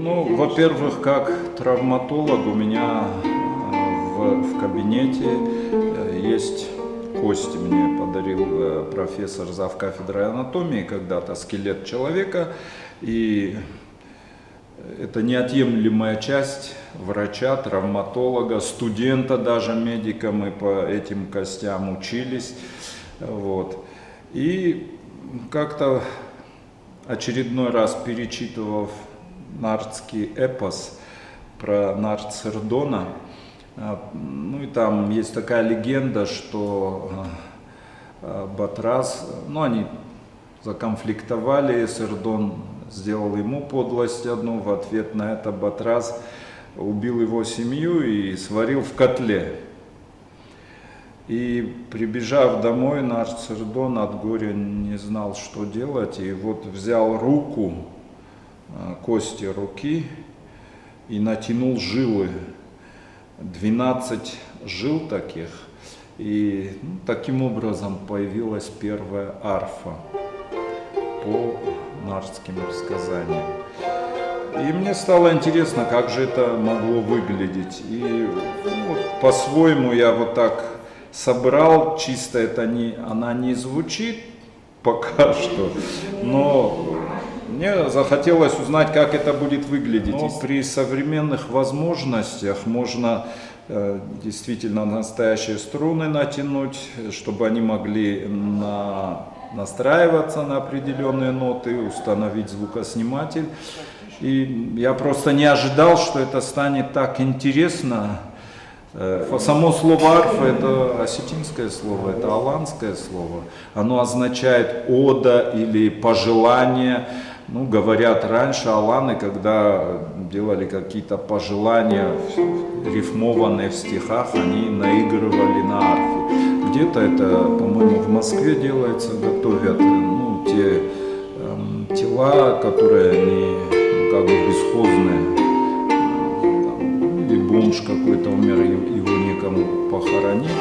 Ну, во-первых, как травматолог у меня в кабинете есть кости. Мне подарил профессор завкафедры анатомии когда-то скелет человека. И это неотъемлемая часть врача, травматолога, студента даже, медика. Мы по этим костям учились. Вот. И как-то очередной раз перечитывав нардский эпос про Нардсердона, ну и там есть такая легенда, что Батрас, ну они законфликтовали, Сердон сделал ему подлость одну, в ответ на это Батрас убил его семью и сварил в котле. И прибежав домой, Нардсердон от горя не знал, что делать, и вот взял руку, кости руки и натянул жилы, 12 жил таких, и таким образом появилась первая арфа по нардским сказаниям. И мне стало интересно, как же это могло выглядеть, и вот, по-своему я вот так собрал, чисто она не звучит пока что, но мне захотелось узнать, как это будет выглядеть. Но при современных возможностях можно действительно настоящие струны натянуть, чтобы они могли настраиваться на определенные ноты, установить звукосниматель. И я просто не ожидал, что это станет так интересно. Само слово арфа — это осетинское слово, это аланское слово. Оно означает ода или пожелание. Ну, говорят, раньше аланы, когда делали какие-то пожелания, рифмованные в стихах, они наигрывали на арфе. Где-то это, по-моему, в Москве делается, готовят те тела, которые они как бы бесхозные. Или бомж какой-то умер, его некому похоронить.